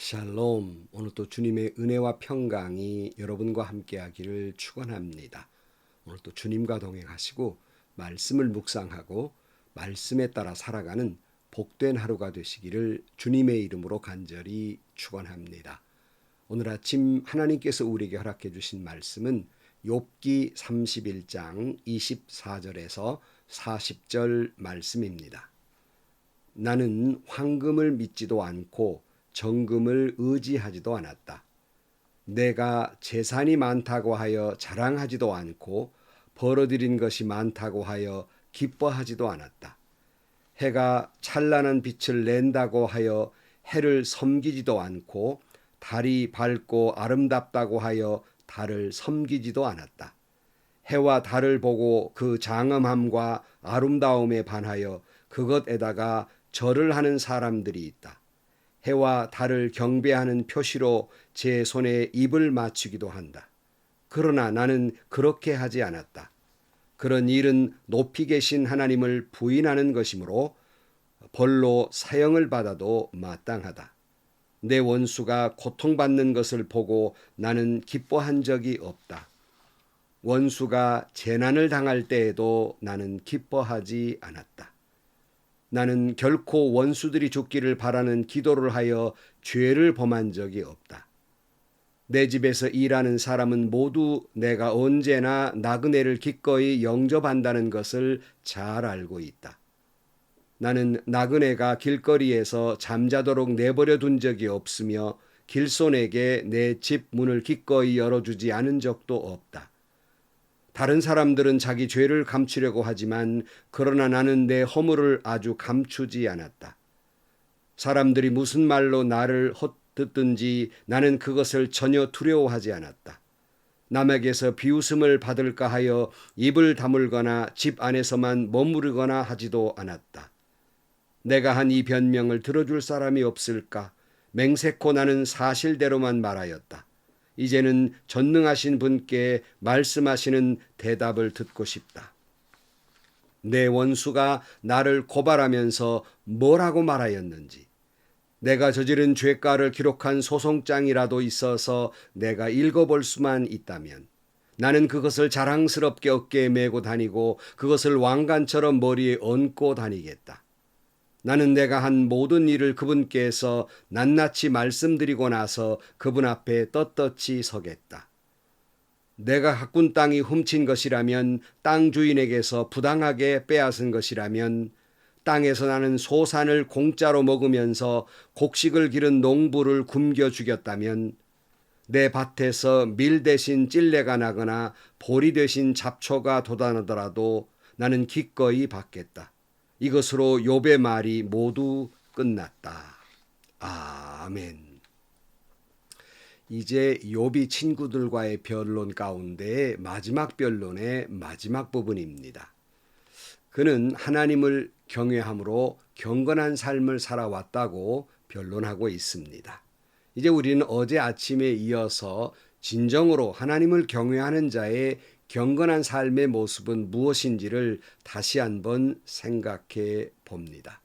샬롬. 오늘 또 주님의 은혜와 평강이 여러분과 함께하기를 축원합니다. 오늘 또 주님과 동행하시고 말씀을 묵상하고 말씀에 따라 살아가는 복된 하루가 되시기를 주님의 이름으로 간절히 축원합니다. 오늘 아침 하나님께서 우리에게 허락해 주신 말씀은 욥기 31장 24절에서 40절 말씀입니다. 나는 황금을 믿지도 않고 정금을 의지하지도 않았다. 내가 재산이 많다고 하여 자랑하지도 않고 벌어들인 것이 많다고 하여 기뻐하지도 않았다. 해가 찬란한 빛을 낸다고 하여 해를 섬기지도 않고 달이 밝고 아름답다고 하여 달을 섬기지도 않았다. 해와 달을 보고 그 장엄함과 아름다움에 반하여 그것에다가 절을 하는 사람들이 있다. 해와 달을 경배하는 표시로 제 손에 입을 맞추기도 한다. 그러나 나는 그렇게 하지 않았다. 그런 일은 높이 계신 하나님을 부인하는 것이므로 벌로 사형을 받아도 마땅하다. 내 원수가 고통받는 것을 보고 나는 기뻐한 적이 없다. 원수가 재난을 당할 때에도 나는 기뻐하지 않았다. 나는 결코 원수들이 죽기를 바라는 기도를 하여 죄를 범한 적이 없다. 내 집에서 일하는 사람은 모두 내가 언제나 나그네를 기꺼이 영접한다는 것을 잘 알고 있다. 나는 나그네가 길거리에서 잠자도록 내버려 둔 적이 없으며 길손에게 내 집 문을 기꺼이 열어주지 않은 적도 없다. 다른 사람들은 자기 죄를 감추려고 하지만 그러나 나는 내 허물을 아주 감추지 않았다. 사람들이 무슨 말로 나를 헛듣든지 나는 그것을 전혀 두려워하지 않았다. 남에게서 비웃음을 받을까 하여 입을 다물거나 집 안에서만 머무르거나 하지도 않았다. 내가 한 이 변명을 들어줄 사람이 없을까? 맹세코 나는 사실대로만 말하였다. 이제는 전능하신 분께 말씀하시는 대답을 듣고 싶다. 내 원수가 나를 고발하면서 뭐라고 말하였는지, 내가 저지른 죄가를 기록한 소송장이라도 있어서 내가 읽어볼 수만 있다면 나는 그것을 자랑스럽게 어깨에 메고 다니고 그것을 왕관처럼 머리에 얹고 다니겠다. 나는 내가 한 모든 일을 그분께서 낱낱이 말씀드리고 나서 그분 앞에 떳떳이 서겠다. 내가 가꾼 땅이 훔친 것이라면, 땅 주인에게서 부당하게 빼앗은 것이라면, 땅에서 나는 소산을 공짜로 먹으면서 곡식을 기른 농부를 굶겨 죽였다면, 내 밭에서 밀 대신 찔레가 나거나 보리 대신 잡초가 돋아나더라도 나는 기꺼이 받겠다. 이것으로 욥의 말이 모두 끝났다. 아멘. 이제 욥이 친구들과의 변론 가운데 마지막 변론의 마지막 부분입니다. 그는 하나님을 경외함으로 경건한 삶을 살아왔다고 변론하고 있습니다. 이제 우리는 어제 아침에 이어서 진정으로 하나님을 경외하는 자의 경건한 삶의 모습은 무엇인지를 다시 한번 생각해 봅니다.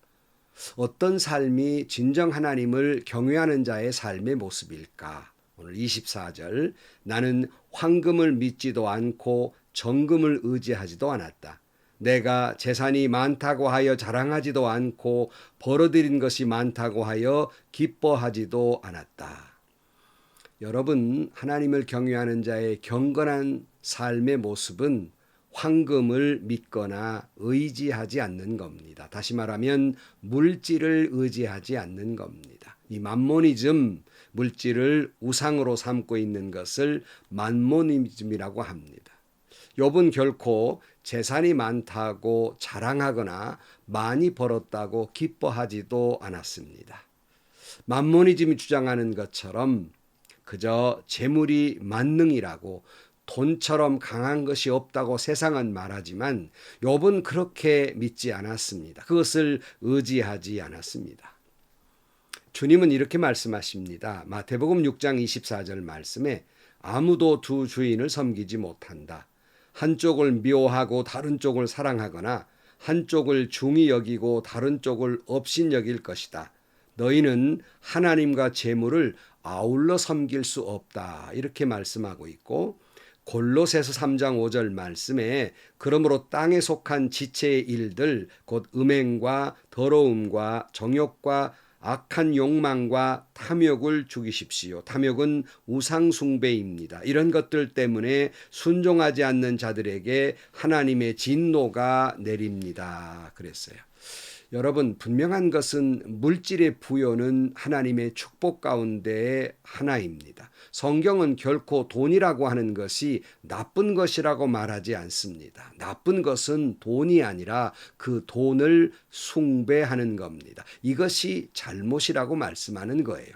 어떤 삶이 진정 하나님을 경외하는 자의 삶의 모습일까? 오늘 24절, 나는 황금을 믿지도 않고 정금을 의지하지도 않았다. 내가 재산이 많다고 하여 자랑하지도 않고 벌어들인 것이 많다고 하여 기뻐하지도 않았다. 여러분, 하나님을 경외하는 자의 경건한 삶의 모습은 황금을 믿거나 의지하지 않는 겁니다. 다시 말하면 물질을 의지하지 않는 겁니다. 이 맘모니즘, 물질을 우상으로 삼고 있는 것을 맘모니즘이라고 합니다. 욥은 결코 재산이 많다고 자랑하거나 많이 벌었다고 기뻐하지도 않았습니다. 맘모니즘이 주장하는 것처럼 그저 재물이 만능이라고, 돈처럼 강한 것이 없다고 세상은 말하지만 욥은 그렇게 믿지 않았습니다. 그것을 의지하지 않았습니다. 주님은 이렇게 말씀하십니다. 마태복음 6장 24절 말씀에 아무도 두 주인을 섬기지 못한다. 한쪽을 미워하고 다른 쪽을 사랑하거나 한쪽을 중히 여기고 다른 쪽을 업신 여길 것이다. 너희는 하나님과 재물을 아울러 섬길 수 없다. 이렇게 말씀하고 있고, 골로새서 3장 5절 말씀에 그러므로 땅에 속한 지체의 일들 곧 음행과 더러움과 정욕과 악한 욕망과 탐욕을 죽이십시오. 탐욕은 우상 숭배입니다. 이런 것들 때문에 순종하지 않는 자들에게 하나님의 진노가 내립니다. 그랬어요. 여러분, 분명한 것은 물질의 부여는 하나님의 축복 가운데 하나입니다. 성경은 결코 돈이라고 하는 것이 나쁜 것이라고 말하지 않습니다. 나쁜 것은 돈이 아니라 그 돈을 숭배하는 겁니다. 이것이 잘못이라고 말씀하는 거예요.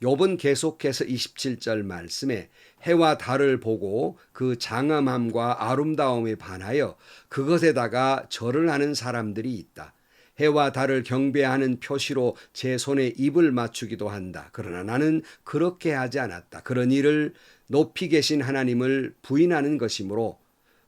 욥은 계속해서 27절 말씀에 해와 달을 보고 그 장엄함과 아름다움에 반하여 그것에다가 절을 하는 사람들이 있다. 해와 달을 경배하는 표시로 제 손에 입을 맞추기도 한다. 그러나 나는 그렇게 하지 않았다. 그런 일을 높이 계신 하나님을 부인하는 것이므로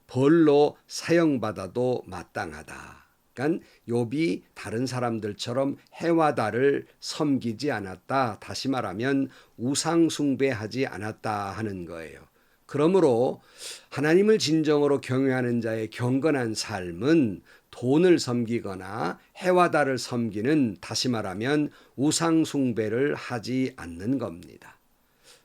벌로 사형받아도 마땅하다. 그러니까 욥이 다른 사람들처럼 해와 달을 섬기지 않았다. 다시 말하면 우상 숭배하지 않았다 하는 거예요. 그러므로 하나님을 진정으로 경외하는 자의 경건한 삶은 돈을 섬기거나 해와 달을 섬기는, 다시 말하면 우상 숭배를 하지 않는 겁니다.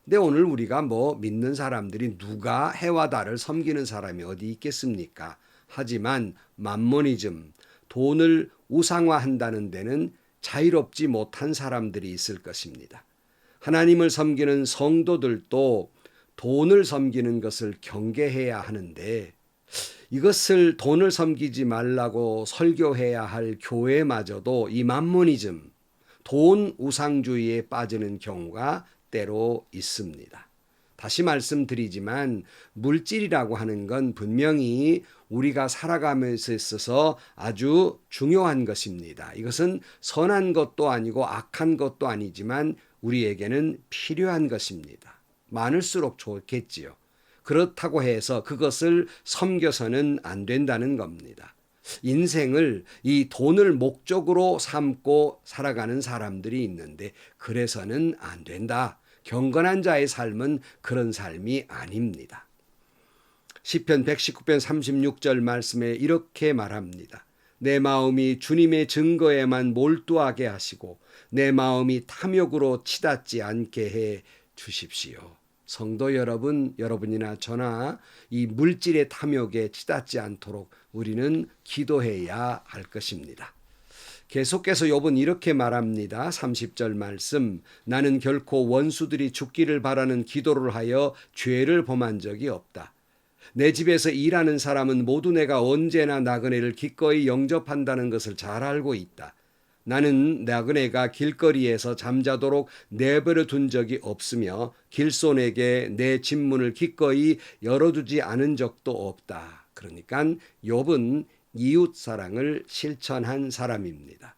근데 오늘 우리가 믿는 사람들이 누가 해와 달을 섬기는 사람이 어디 있겠습니까? 하지만 맘모니즘, 돈을 우상화한다는 데는 자유롭지 못한 사람들이 있을 것입니다. 하나님을 섬기는 성도들도 돈을 섬기는 것을 경계해야 하는데, 이것을 돈을 섬기지 말라고 설교해야 할 교회마저도 이 맘모니즘, 돈 우상주의에 빠지는 경우가 때로 있습니다. 다시 말씀드리지만 물질이라고 하는 건 분명히 우리가 살아가면서 있어서 아주 중요한 것입니다. 이것은 선한 것도 아니고 악한 것도 아니지만 우리에게는 필요한 것입니다. 많을수록 좋겠지요. 그렇다고 해서 그것을 섬겨서는 안 된다는 겁니다. 인생을 이 돈을 목적으로 삼고 살아가는 사람들이 있는데 그래서는 안 된다. 경건한 자의 삶은 그런 삶이 아닙니다. 시편 119편 36절 말씀에 이렇게 말합니다. 내 마음이 주님의 증거에만 몰두하게 하시고 내 마음이 탐욕으로 치닫지 않게 해 주십시오. 성도 여러분, 여러분이나 저나 이 물질의 탐욕에 치닫지 않도록 우리는 기도해야 할 것입니다. 계속해서 욥은 이렇게 말합니다. 30절 말씀, 나는 결코 원수들이 죽기를 바라는 기도를 하여 죄를 범한 적이 없다. 내 집에서 일하는 사람은 모두 내가 언제나 나그네를 기꺼이 영접한다는 것을 잘 알고 있다. 나는 나그네가 길거리에서 잠자도록 내버려 둔 적이 없으며 길손에게 내 집문을 기꺼이 열어두지 않은 적도 없다. 그러니까 욥은 이웃 사랑을 실천한 사람입니다.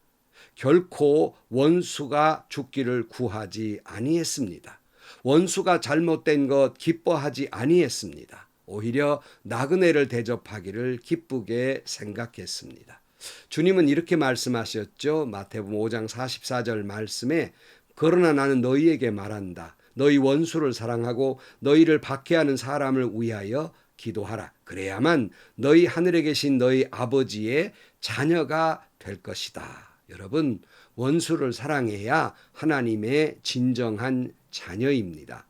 결코 원수가 죽기를 구하지 아니했습니다. 원수가 잘못된 것 기뻐하지 아니했습니다. 오히려 나그네를 대접하기를 기쁘게 생각했습니다. 주님은 이렇게 말씀하셨죠. 마태복음 5장 44절 말씀에 그러나 나는 너희에게 말한다. 너희 원수를 사랑하고 너희를 박해하는 사람을 위하여 기도하라. 그래야만 너희 하늘에 계신 너희 아버지의 자녀가 될 것이다. 여러분, 원수를 사랑해야 하나님의 진정한 자녀입니다.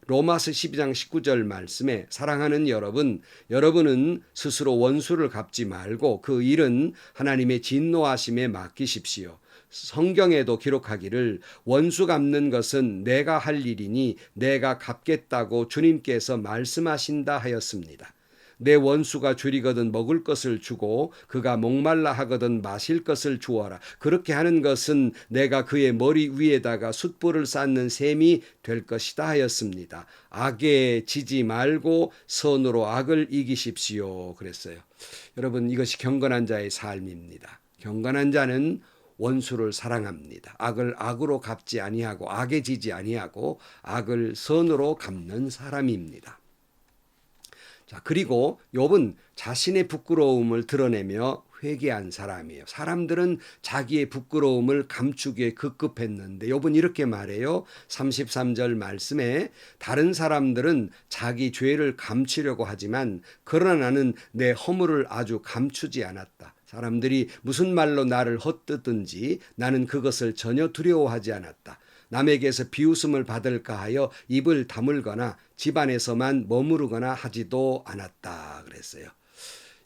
로마서 12장 19절 말씀에 사랑하는 여러분, 여러분은 스스로 원수를 갚지 말고 그 일은 하나님의 진노하심에 맡기십시오. 성경에도 기록하기를 원수 갚는 것은 내가 할 일이니 내가 갚겠다고 주님께서 말씀하신다 하였습니다. 내 원수가 줄이거든 먹을 것을 주고 그가 목말라 하거든 마실 것을 주어라. 그렇게 하는 것은 내가 그의 머리 위에다가 숯불을 쌓는 셈이 될 것이다 하였습니다. 악에 지지 말고 선으로 악을 이기십시오. 그랬어요. 여러분, 이것이 경건한 자의 삶입니다. 경건한 자는 원수를 사랑합니다. 악을 악으로 갚지 아니하고 악에 지지 아니하고 악을 선으로 갚는 사람입니다. 자, 그리고 욥은 자신의 부끄러움을 드러내며 회개한 사람이에요. 사람들은 자기의 부끄러움을 감추기에 급급했는데 욥은 이렇게 말해요. 33절 말씀에 다른 사람들은 자기 죄를 감추려고 하지만 그러나 나는 내 허물을 아주 감추지 않았다. 사람들이 무슨 말로 나를 헛뜯든지 나는 그것을 전혀 두려워하지 않았다. 남에게서 비웃음을 받을까 하여 입을 다물거나 집안에서만 머무르거나 하지도 않았다 그랬어요.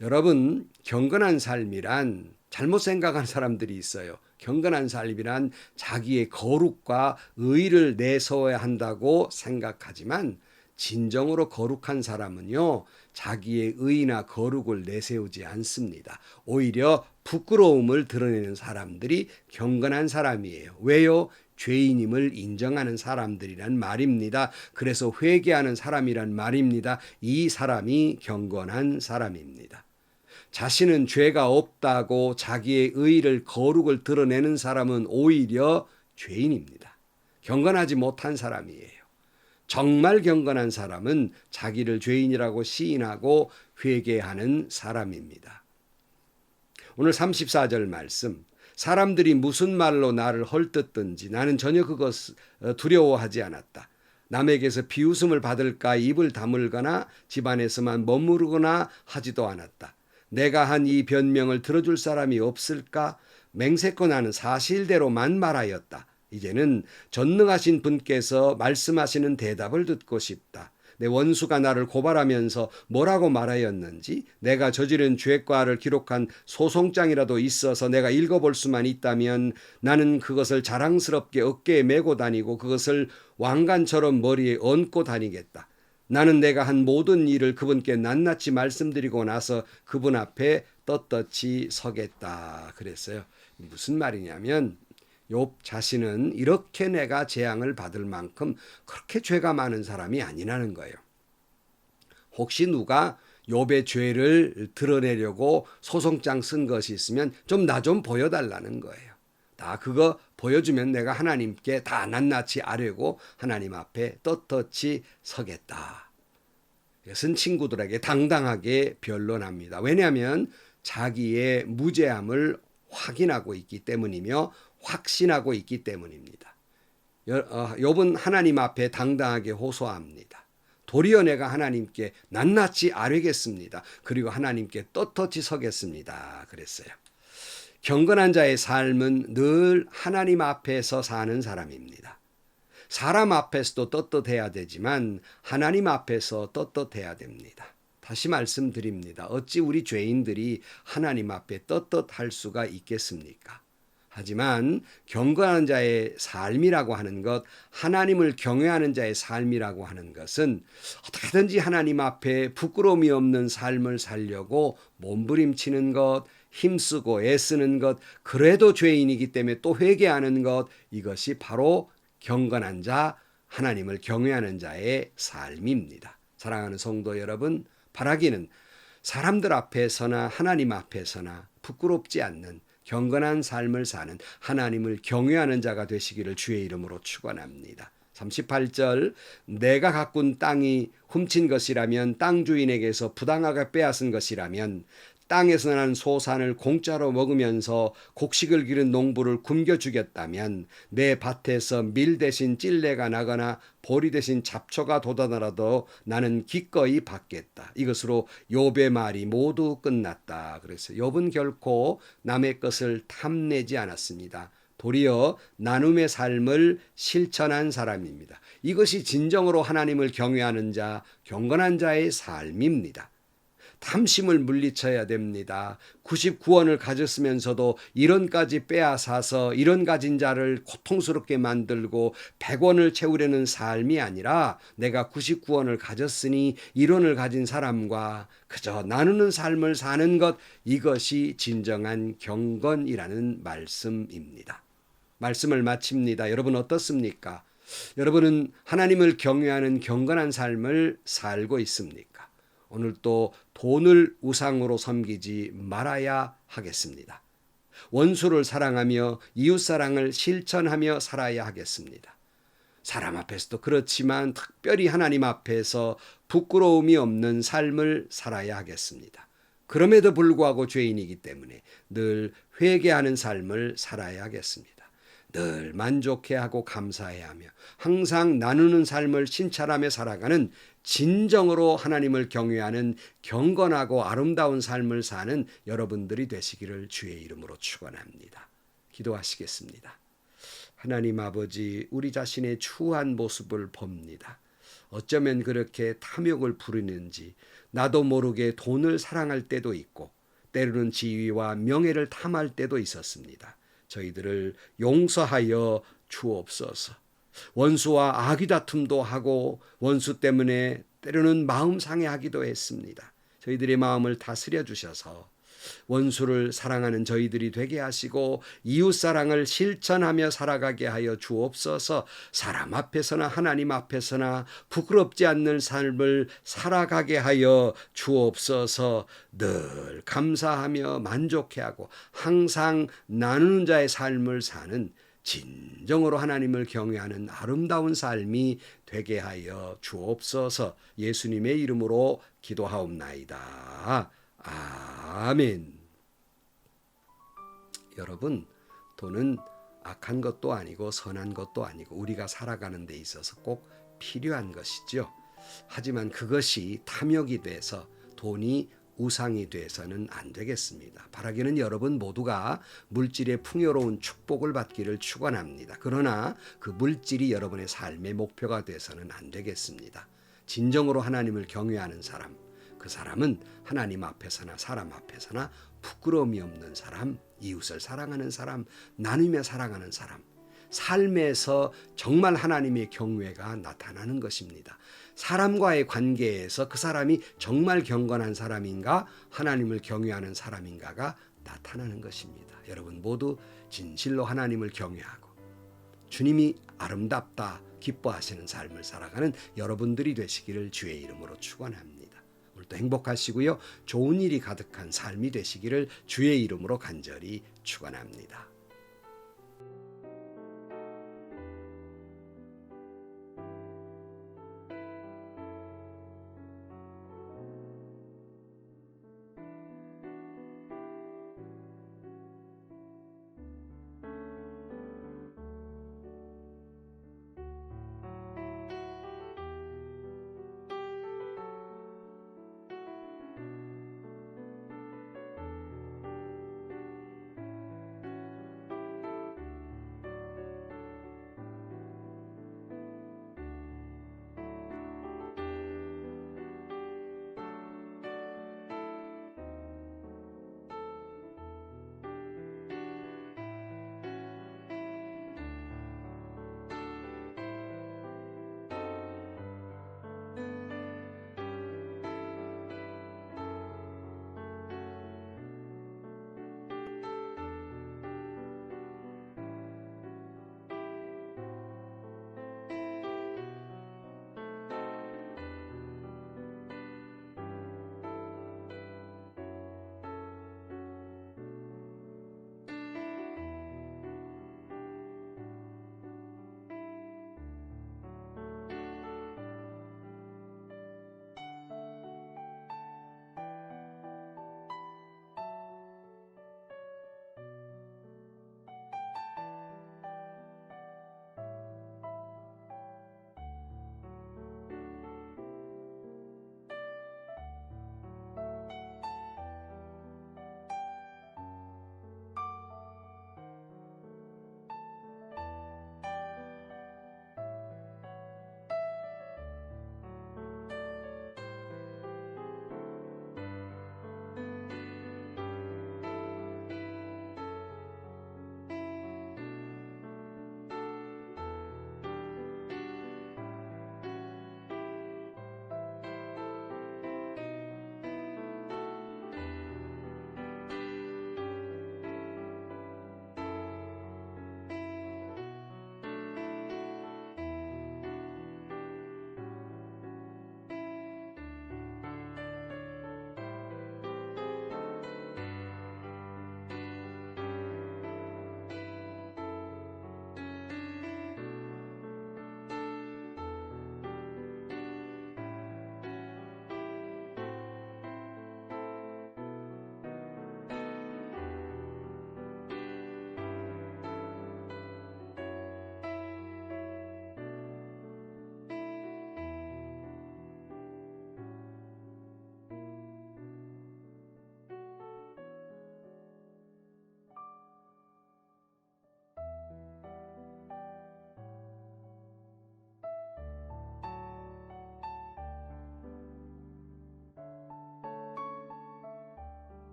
여러분, 경건한 삶이란 잘못 생각하는 사람들이 있어요. 경건한 삶이란 자기의 거룩과 의를 내세워야 한다고 생각하지만 진정으로 거룩한 사람은요, 자기의 의나 거룩을 내세우지 않습니다. 오히려 부끄러움을 드러내는 사람들이 경건한 사람이에요. 왜요? 죄인임을 인정하는 사람들이란 말입니다. 그래서 회개하는 사람이란 말입니다. 이 사람이 경건한 사람입니다. 자신은 죄가 없다고 자기의 의를 거룩을 드러내는 사람은 오히려 죄인입니다. 경건하지 못한 사람이에요. 정말 경건한 사람은 자기를 죄인이라고 시인하고 회개하는 사람입니다. 오늘 34절 말씀, 사람들이 무슨 말로 나를 헐뜯든지 나는 전혀 그것 두려워하지 않았다. 남에게서 비웃음을 받을까 입을 다물거나 집안에서만 머무르거나 하지도 않았다. 내가 한 이 변명을 들어줄 사람이 없을까? 맹세코 나는 사실대로만 말하였다. 이제는 전능하신 분께서 말씀하시는 대답을 듣고 싶다. 내 원수가 나를 고발하면서 뭐라고 말하였는지 내가 저지른 죄과를 기록한 소송장이라도 있어서 내가 읽어볼 수만 있다면 나는 그것을 자랑스럽게 어깨에 메고 다니고 그것을 왕관처럼 머리에 얹고 다니겠다. 나는 내가 한 모든 일을 그분께 낱낱이 말씀드리고 나서 그분 앞에 떳떳이 서겠다 그랬어요. 무슨 말이냐면 욥 자신은 이렇게 내가 재앙을 받을 만큼 그렇게 죄가 많은 사람이 아니라는 거예요. 혹시 누가 욥의 죄를 드러내려고 소송장 쓴 것이 있으면 좀 나 좀 보여달라는 거예요. 다 그거 보여주면 내가 하나님께 다 낱낱이 아뢰고 하나님 앞에 떳떳이 서겠다. 이것은 친구들에게 당당하게 변론합니다. 왜냐하면 자기의 무죄함을 확인하고 있기 때문이며 확신하고 있기 때문입니다. 욥은 하나님 앞에 당당하게 호소합니다. 도리어 내가 하나님께 낱낱이 아뢰겠습니다. 그리고 하나님께 떳떳이 서겠습니다. 그랬어요. 경건한 자의 삶은 늘 하나님 앞에서 사는 사람입니다. 사람 앞에서도 떳떳해야 되지만 하나님 앞에서 떳떳해야 됩니다. 다시 말씀드립니다. 어찌 우리 죄인들이 하나님 앞에 떳떳할 수가 있겠습니까? 하지만 경건한 자의 삶이라고 하는 것, 하나님을 경외하는 자의 삶이라고 하는 것은 어떻게든지 하나님 앞에 부끄러움이 없는 삶을 살려고 몸부림치는 것, 힘쓰고 애쓰는 것, 그래도 죄인이기 때문에 또 회개하는 것, 이것이 바로 경건한 자, 하나님을 경외하는 자의 삶입니다. 사랑하는 성도 여러분, 바라기는 사람들 앞에서나 하나님 앞에서나 부끄럽지 않는 경건한 삶을 사는 하나님을 경외하는 자가 되시기를 주의 이름으로 축원합니다. 38절, 내가 가꾼 땅이 훔친 것이라면 땅 주인에게서 부당하게 빼앗은 것이라면 땅에서 난 소산을 공짜로 먹으면서 곡식을 기른 농부를 굶겨 죽였다면 내 밭에서 밀 대신 찔레가 나거나 보리 대신 잡초가 돋아나라도 나는 기꺼이 받겠다. 이것으로 욥의 말이 모두 끝났다. 그래서 욥은 결코 남의 것을 탐내지 않았습니다. 도리어 나눔의 삶을 실천한 사람입니다. 이것이 진정으로 하나님을 경외하는 자, 경건한 자의 삶입니다. 탐심을 물리쳐야 됩니다. 99원을 가졌으면서도 1원까지 빼앗아서 1원 가진 자를 고통스럽게 만들고 100원을 채우려는 삶이 아니라 내가 99원을 가졌으니 1원을 가진 사람과 그저 나누는 삶을 사는 것, 이것이 진정한 경건이라는 말씀입니다. 말씀을 마칩니다. 여러분 어떻습니까? 여러분은 하나님을 경외하는 경건한 삶을 살고 있습니까? 오늘 또 돈을 우상으로 섬기지 말아야 하겠습니다. 원수를 사랑하며 이웃사랑을 실천하며 살아야 하겠습니다. 사람 앞에서도 그렇지만 특별히 하나님 앞에서 부끄러움이 없는 삶을 살아야 하겠습니다. 그럼에도 불구하고 죄인이기 때문에 늘 회개하는 삶을 살아야겠습니다. 늘 만족해하고 감사해하며 항상 나누는 삶을 신찰하며 살아가는 진정으로 하나님을 경외하는 경건하고 아름다운 삶을 사는 여러분들이 되시기를 주의 이름으로 축원합니다. 기도하시겠습니다. 하나님 아버지, 우리 자신의 추한 모습을 봅니다. 어쩌면 그렇게 탐욕을 부리는지 나도 모르게 돈을 사랑할 때도 있고 때로는 지위와 명예를 탐할 때도 있었습니다. 저희들을 용서하여 주옵소서. 원수와 아귀다툼도 하고 원수 때문에 때로는 마음 상해하기도 했습니다. 저희들의 마음을 다스려 주셔서 원수를 사랑하는 저희들이 되게 하시고 이웃사랑을 실천하며 살아가게 하여 주옵소서. 사람 앞에서나 하나님 앞에서나 부끄럽지 않는 삶을 살아가게 하여 주옵소서. 늘 감사하며 만족해하고 항상 나누는 자의 삶을 사는 진정으로 하나님을 경외하는 아름다운 삶이 되게 하여 주옵소서. 예수님의 이름으로 기도하옵나이다. 아멘. 여러분, 돈은 악한 것도 아니고 선한 것도 아니고 우리가 살아가는 데 있어서 꼭 필요한 것이죠. 하지만 그것이 탐욕이 돼서 돈이 우상이 돼서는 안 되겠습니다. 바라기는 여러분 모두가 물질의 풍요로운 축복을 받기를 축원합니다. 그러나 그 물질이 여러분의 삶의 목표가 돼서는 안 되겠습니다. 진정으로 하나님을 경외하는 사람, 그 사람은 하나님 앞에서나 사람 앞에서나 부끄러움이 없는 사람, 이웃을 사랑하는 사람, 나누며 사랑하는 사람, 삶에서 정말 하나님의 경외가 나타나는 것입니다. 사람과의 관계에서 그 사람이 정말 경건한 사람인가, 하나님을 경외하는 사람인가가 나타나는 것입니다. 여러분 모두 진실로 하나님을 경외하고 주님이 아름답다 기뻐하시는 삶을 살아가는 여러분들이 되시기를 주의 이름으로 축원합니다. 오늘도 행복하시고요. 좋은 일이 가득한 삶이 되시기를 주의 이름으로 간절히 축원합니다.